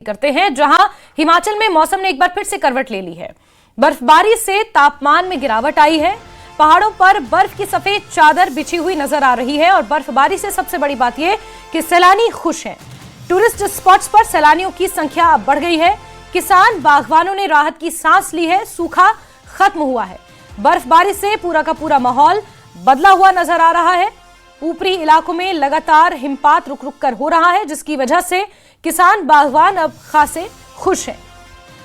करते हैं, जहां हिमाचल में मौसम ने एक बार फिर से करवट ले ली है। बर्फबारी से तापमान में गिरावट आई है। पहाड़ों पर बर्फ की सफेद चादर बिछी हुई नजर आ रही है और बर्फबारी से सबसे बड़ी बात यह कि सैलानी खुश हैं। टूरिस्ट स्पॉट्स पर सैलानियों की संख्या अब बढ़ गई है। किसान बागवानों ने राहत की सांस ली है। सूखा खत्म हुआ है। बर्फबारी से पूरा का पूरा माहौल बदला हुआ नजर आ रहा है। ऊपरी इलाकों में लगातार हिमपात रुक रुक कर हो रहा है, जिसकी वजह से किसान बागवान अब खासे खुश हैं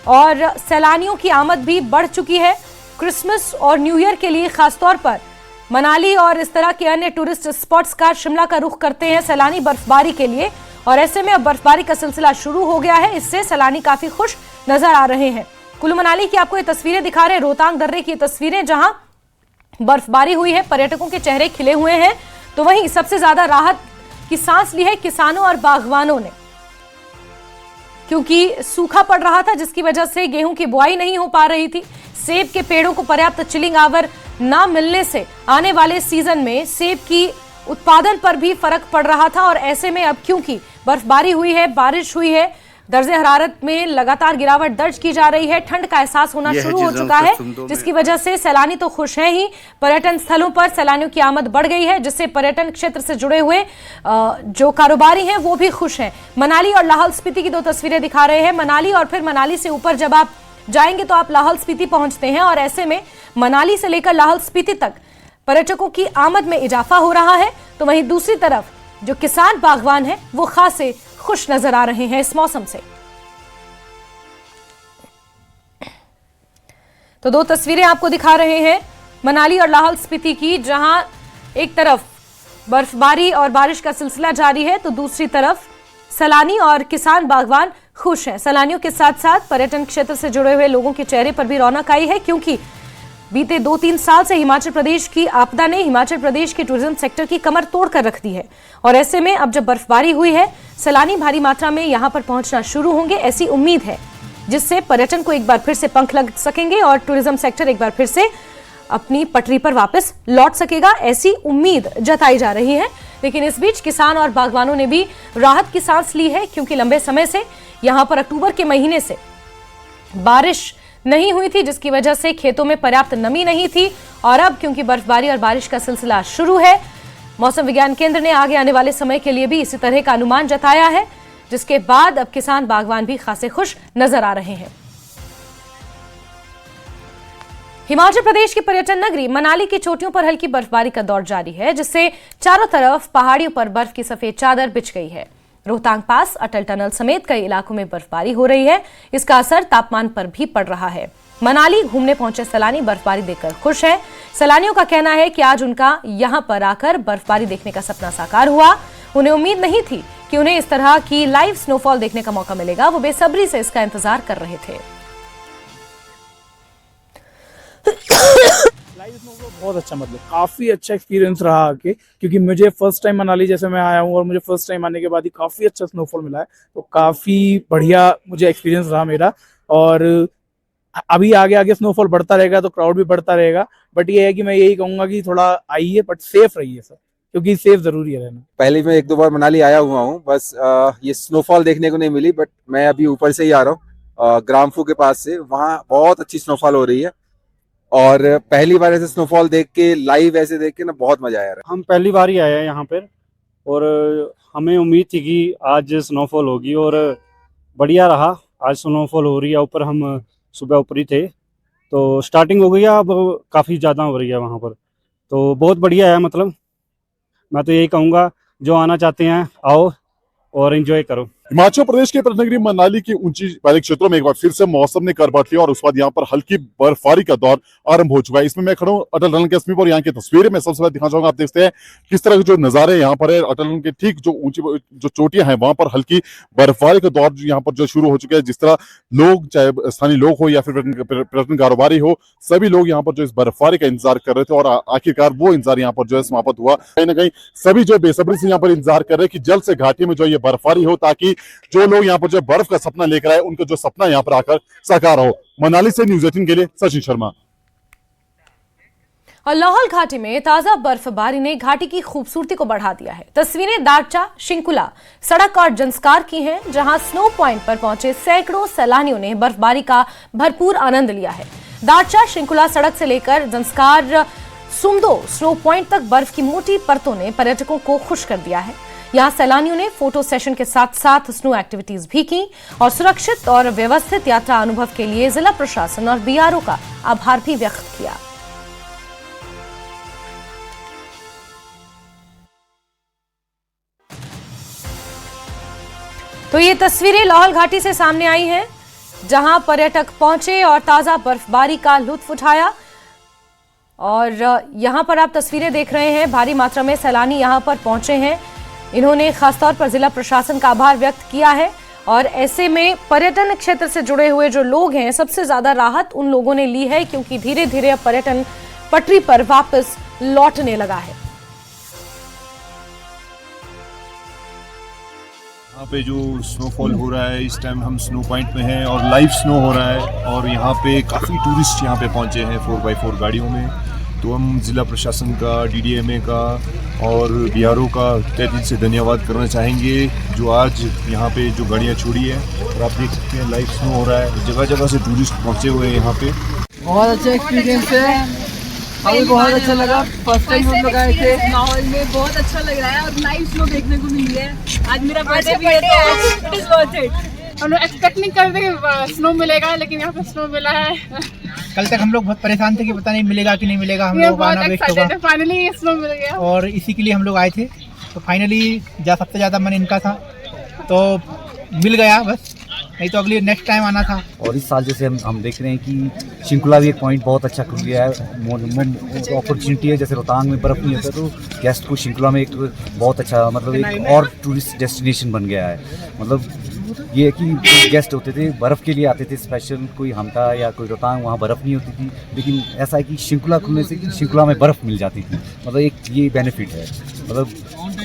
और सैलानियों की आमद भी बढ़ चुकी है। क्रिसमस और न्यू ईयर के लिए खासतौर पर मनाली और इस तरह के अन्य टूरिस्ट स्पॉट्स का शिमला का रुख करते हैं सैलानी बर्फबारी के लिए, और ऐसे में अब बर्फबारी का सिलसिला शुरू हो गया है। इससे सैलानी काफी खुश नजर आ रहे हैं। कुल्लू मनाली की आपको ये तस्वीरें दिखा रहे हैं, रोहतांग दर्रे की तस्वीरें, जहां बर्फबारी हुई है, पर्यटकों के चेहरे खिले हुए हैं। तो वहीं सबसे ज्यादा राहत की सांस ली है किसानों और बागवानों ने, क्योंकि सूखा पड़ रहा था, जिसकी वजह से गेहूं की बुआई नहीं हो पा रही थी। सेब के पेड़ों को पर्याप्त चिलिंग आवर ना मिलने से आने वाले सीजन में सेब की उत्पादन पर भी फर्क पड़ रहा था। और ऐसे में अब क्योंकि बर्फबारी हुई है, बारिश हुई है, दर्जे हरारत में लगातार गिरावट दर्ज की जा रही है, ठंड का एहसास होना शुरू हो चुका है, जिसकी वजह से सैलानी तो खुश हैं ही, पर्यटन स्थलों पर सैलानियों की आमद बढ़ गई है, जिससे पर्यटन क्षेत्र से जुड़े हुए जो कारोबारी हैं वो भी खुश हैं। मनाली और लाहौल स्पीति की दो तस्वीरें दिखा रहे हैं। मनाली और फिर मनाली से ऊपर जब आप जाएंगे तो आप लाहौल स्पीति पहुंचते हैं, और ऐसे में मनाली से लेकर लाहौल स्पीति तक पर्यटकों की आमद में इजाफा हो रहा है। तो वहीं दूसरी तरफ जो किसान बागवान हैं वो खासे खुश नजर आ रहे हैं इस मौसम से। तो दो तस्वीरें आपको दिखा रहे हैं मनाली और लाहौल स्पीति की, जहां एक तरफ बर्फबारी और बारिश का सिलसिला जारी है तो दूसरी तरफ सैलानी और किसान बागवान खुश हैं। सैलानियों के साथ साथ पर्यटन क्षेत्र से जुड़े हुए लोगों के चेहरे पर भी रौनक आई है, क्योंकि बीते 2-3 साल से हिमाचल प्रदेश की आपदा ने हिमाचल प्रदेश के टूरिज्म सेक्टर की कमर तोड़ कर रख दी है। और ऐसे में अब जब बर्फबारी हुई है, सैलानी भारी मात्रा में यहां पर पहुंचना शुरू होंगे, ऐसी उम्मीद है, जिससे पर्यटन को एक बार फिर से पंख लग सकेंगे और टूरिज्म सेक्टर एक बार फिर से अपनी पटरी पर वापस लौट सकेगा, ऐसी उम्मीद जताई जा रही है। लेकिन इस बीच किसान और बागवानों ने भी राहत की सांस ली है, क्योंकि लंबे समय से यहां पर अक्टूबर के महीने से बारिश नहीं हुई थी, जिसकी वजह से खेतों में पर्याप्त नमी नहीं थी। और अब क्योंकि बर्फबारी और बारिश का सिलसिला शुरू है, मौसम विज्ञान केंद्र ने आगे आने वाले समय के लिए भी इसी तरह का अनुमान जताया है, जिसके बाद अब किसान बागवान भी खासे खुश नजर आ रहे हैं। हिमाचल प्रदेश की पर्यटन नगरी मनाली की चोटियों पर हल्की बर्फबारी का दौर जारी है, जिससे चारों तरफ पहाड़ियों पर बर्फ की सफेद चादर बिछ गई है। रोहतांग पास, अटल टनल समेत कई इलाकों में बर्फबारी हो रही है। इसका असर तापमान पर भी पड़ रहा है। मनाली घूमने पहुंचे सैलानी बर्फबारी देखकर खुश है। सैलानियों का कहना है कि आज उनका यहां पर आकर बर्फबारी देखने का सपना साकार हुआ। उन्हें उम्मीद नहीं थी कि उन्हें इस तरह की लाइव स्नोफॉल देखने का मौका मिलेगा। वो बेसब्री से इसका इंतजार कर रहे थे। बहुत अच्छा, मतलब काफी अच्छा एक्सपीरियंस रहा आके, क्योंकि मुझे फर्स्ट टाइम मनाली जैसे मैं आया हूँ और मुझे फर्स्ट टाइम आने के बाद ही काफी अच्छा स्नोफॉल मिला है, तो काफी बढ़िया मुझे एक्सपीरियंस रहा मेरा। और अभी आगे आगे स्नोफॉल बढ़ता रहेगा तो क्राउड भी बढ़ता रहेगा, बट ये है कि मैं यही कहूंगा कि थोड़ा आइए बट सेफ रहिए सर, क्योंकि सेफ जरूरी है रहना। पहले मैं 1-2 बार मनाली आया हुआ हूँ, बस ये स्नोफॉल देखने को नहीं मिली, बट मैं अभी ऊपर से ही आ रहा हूँ ग्राम्फू के पास से। वहाँ बहुत अच्छी स्नोफॉल हो रही है और पहली बार ऐसे स्नोफॉल देख के, लाइव ऐसे देख के ना, बहुत मजा आया। हम पहली बार ही आए हैं यहाँ पर और हमें उम्मीद थी कि आज स्नोफॉल होगी और बढ़िया रहा। आज स्नोफॉल हो रही है। ऊपर हम सुबह ऊपर ही थे तो स्टार्टिंग हो गई है, अब काफ़ी ज़्यादा हो रही है वहाँ पर, तो बहुत बढ़िया है। मतलब मैं तो यही कहूँगा, जो आना चाहते हैं आओ और एंजॉय करो। हिमाचल प्रदेश के पर्यटन नगरी मनाली की ऊंची पहाड़ी क्षेत्रों में एक बार फिर से मौसम ने करवट लिया और उसके बाद यहाँ पर हल्की बर्फबारी का दौर आरंभ हो चुका है। इसमें मैं खड़ा हूँ अटल टनल के समीप और यहाँ की तस्वीरें मैं सबसे पहले दिखाना चाहूंगा। आप देखते हैं किस तरह के जो नजारे यहाँ पर है। अटल टनल के ठीक जो ऊंची जो चोटियां हैं वहां पर हल्की बर्फबारी का दौर यहाँ पर जो शुरू हो चुका है। जिस तरह लोग, चाहे स्थानीय लोग हो या फिर पर्यटन कारोबारी हो, सभी लोग यहाँ पर जो इस बर्फबारी का इंतजार कर रहे थे और आखिरकार वो इंतजार यहाँ पर जो है समाप्त हुआ। कहीं ना कहीं सभी जो बेसब्री से यहाँ पर इंतजार कर रहे हैं कि जल्द से घाटी में जो ये बर्फबारी हो, ताकि जो लोग यहाँ पर जो बर्फ का सपना लेकर आए उनका जो सपना यहाँ पर आकर साकार हो। मनाली से न्यूज़ 18 के लिए सचिन शर्मा। और लाहौल घाटी में ताजा बर्फबारी ने घाटी की खूबसूरती को बढ़ा दिया है। तस्वीरें दारचा शिंकुला सड़क और जंस्कार की हैं, जहां स्नो पॉइंट पर पहुंचे सैकड़ों सैलानियों ने बर्फबारी का भरपूर आनंद लिया है। दारचा शिंकुला सड़क से लेकर जंस्कार सुमदो स्नो पॉइंट तक बर्फ की मोटी परतों ने पर्यटकों को खुश कर दिया है। यहां सैलानियों ने फोटो सेशन के साथ साथ स्नो एक्टिविटीज भी की और सुरक्षित और व्यवस्थित यात्रा अनुभव के लिए जिला प्रशासन और बीआरओ का आभार भी व्यक्त किया। तो ये तस्वीरें लाहौल घाटी से सामने आई हैं, जहां पर्यटक पहुंचे और ताजा बर्फबारी का लुत्फ उठाया। और यहां पर आप तस्वीरें देख रहे हैं, भारी मात्रा में सैलानी यहां पर पहुंचे हैं। इन्होंने खासतौर पर जिला प्रशासन का आभार व्यक्त किया है और ऐसे में पर्यटन क्षेत्र से जुड़े हुए जो लोग हैं, सबसे ज्यादा राहत उन लोगों ने ली है, क्योंकि धीरे धीरे अब पर्यटन पटरी पर वापस लौटने लगा है। यहाँ पे जो स्नोफॉल हो रहा है, इस टाइम हम स्नो पॉइंट में हैं और लाइव स्नो हो रहा है और यहाँ पे काफ़ी टूरिस्ट यहाँ पे पहुँचे हैं 4x4 गाड़ियों में। तो हम ज़िला प्रशासन का, DDMA का और BRO का तहे दिल से धन्यवाद करना चाहेंगे, जो आज यहाँ पे जो गाड़ियाँ छोड़ी है। और आप देख सकते हैं लाइव स्नो हो रहा है, जगह जगह से टूरिस्ट पहुँचे हुए हैं यहाँ पे। बहुत अच्छा एक्सपीरियंस है, हमें बहुत अच्छा लगा। फर्स्ट टाइम हम लोग आए थे माहौल में, बहुत अच्छा लग रहा है और लाइव स्नो देखने को मिली है। आज मेरा बर्थडे भी है तो इट इज वर्थ इट। हम लोग एक्सपेक्ट नहीं करते कि स्नो मिलेगा, लेकिन यहाँ पे स्नो मिला है। कल तक हम लोग बहुत परेशान थे कि पता नहीं मिलेगा कि नहीं मिलेगा, हम लोग आना वेस्ट होगा। फाइनली स्नो मिल गया और इसी के लिए हम लोग आए थे, तो फाइनली सबसे ज़्यादा मन इनका था तो मिल गया, बस नहीं तो अगली नेक्स्ट टाइम आना था। और इस साल जैसे हम देख रहे हैं कि शिंकुला भी एक पॉइंट बहुत अच्छा खुल गया है, अपॉर्चुनिटी है। जैसे रोहतांग में बर्फ़ नहीं होता तो गेस्ट को शिंकुला में एक बहुत अच्छा मतलब एक और टूरिस्ट डेस्टिनेशन बन गया है। मतलब ये है कि गेस्ट होते थे बर्फ़ के लिए आते थे स्पेशल, कोई हमटा या कोई रोहतांग, वहाँ बर्फ़ नहीं होती थी, लेकिन ऐसा है कि शिंकुला खुलने से शिंकुला में बर्फ़ मिल जाती थी। मतलब एक ये बेनिफिट है मतलब।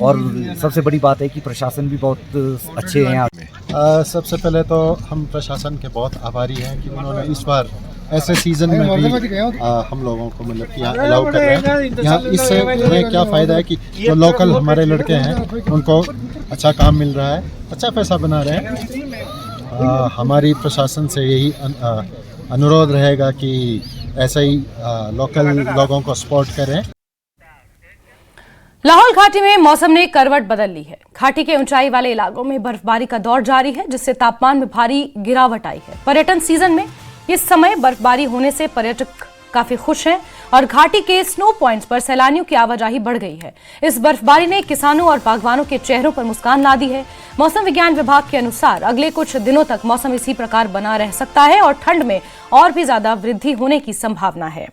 और सबसे बड़ी बात है कि प्रशासन भी बहुत अच्छे हैं यहाँ। सबसे पहले तो हम प्रशासन के बहुत आभारी हैं कि उन्होंने इस बार ऐसे सीज़न में भी हम लोगों को मतलब कि यहाँ अलाउ कर रहे हैं। यहाँ इससे हमें क्या फ़ायदा है कि जो लोकल हमारे लड़के हैं उनको अच्छा काम मिल रहा है, अच्छा पैसा बना रहे हैं। हमारी प्रशासन से यही अनुरोध रहेगा कि ऐसे ही लोकल लोगों को सपोर्ट करें। लाहौल घाटी में मौसम ने करवट बदल ली है। घाटी के ऊंचाई वाले इलाकों में बर्फबारी का दौर जारी है, जिससे तापमान में भारी गिरावट आई है। पर्यटन सीजन में इस समय बर्फबारी होने से पर्यटक काफी खुश हैं और घाटी के स्नो पॉइंट्स पर सैलानियों की आवाजाही बढ़ गई है। इस बर्फबारी ने किसानों और बागवानों के चेहरों पर मुस्कान ला दी है। मौसम विज्ञान विभाग के अनुसार अगले कुछ दिनों तक मौसम इसी प्रकार बना रह सकता है और ठंड में और भी ज्यादा वृद्धि होने की संभावना है।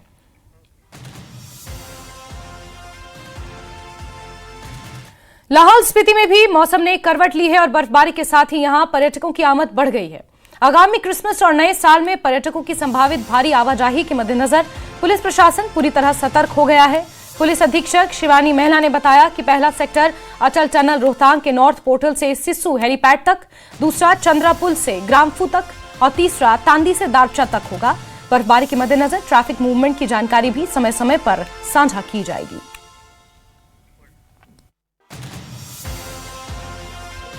लाहौल स्पीति में भी मौसम ने करवट ली है और बर्फबारी के साथ ही यहां पर्यटकों की आमद बढ़ गई है। आगामी क्रिसमस और नए साल में पर्यटकों की संभावित भारी आवाजाही के मद्देनजर पुलिस प्रशासन पूरी तरह सतर्क हो गया है। पुलिस अधीक्षक शिवानी मेहला ने बताया कि पहला सेक्टर अटल टनल रोहतांग के नॉर्थ पोर्टल से सिस्सू हेलीपैड तक, दूसरा चंद्रा पुल से ग्रामफू तक और तीसरा तांदी से दारचा तक होगा। बर्फबारी के मद्देनजर ट्रैफिक मूवमेंट की जानकारी भी समय समय पर साझा की जाएगी।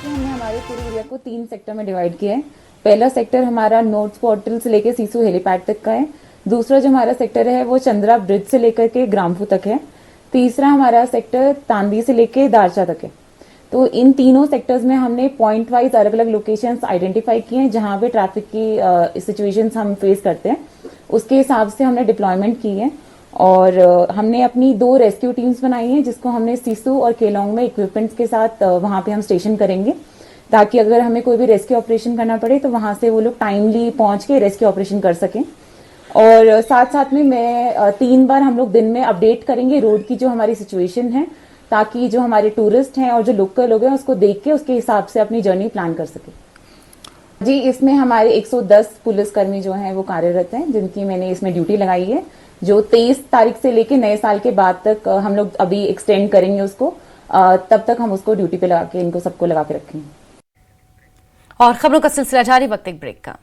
हमने हमारे पूरे एरिया को 3 सेक्टर में डिवाइड किया है। पहला सेक्टर हमारा नॉर्थ पोर्टल से लेकर सीसू हेलीपैड तक का है। दूसरा जो हमारा सेक्टर है वो चंद्रा ब्रिज से लेकर के ग्रामफू तक है। तीसरा हमारा सेक्टर तांदी से लेकर दारचा तक है। तो इन तीनों सेक्टर्स में हमने पॉइंट वाइज अलग अलग लोकेशंस आइडेंटिफाई किए हैं जहां पे ट्रैफिक की सिचुएशंस हम फेस करते हैं। उसके हिसाब से हमने डिप्लॉयमेंट की है और हमने अपनी 2 रेस्क्यू टीम्स बनाई हैं, जिसको हमने सीसू और केलोंग में इक्विपमेंट्स के साथ वहां पे हम स्टेशन करेंगे, ताकि अगर हमें कोई भी रेस्क्यू ऑपरेशन करना पड़े तो वहां से वो लोग टाइमली पहुंच के रेस्क्यू ऑपरेशन कर सकें। और साथ साथ में मैं 3 बार हम लोग दिन में अपडेट करेंगे रोड की जो हमारी सिचुएशन है, ताकि जो हमारे टूरिस्ट हैं और जो लोकल लोग हैं उसको देख के उसके हिसाब से अपनी जर्नी प्लान कर सके। जी, इसमें हमारे 110 पुलिसकर्मी जो हैं वो कार्यरत हैं, जिनकी मैंने इसमें ड्यूटी लगाई है, जो 23 तारीख से लेके नए साल के बाद तक हम लोग अभी एक्सटेंड करेंगे उसको। तब तक हम उसको ड्यूटी पे लगा के इनको सबको लगा के रखेंगे। और खबरों का सिलसिला जारी, वक्त एक ब्रेक का।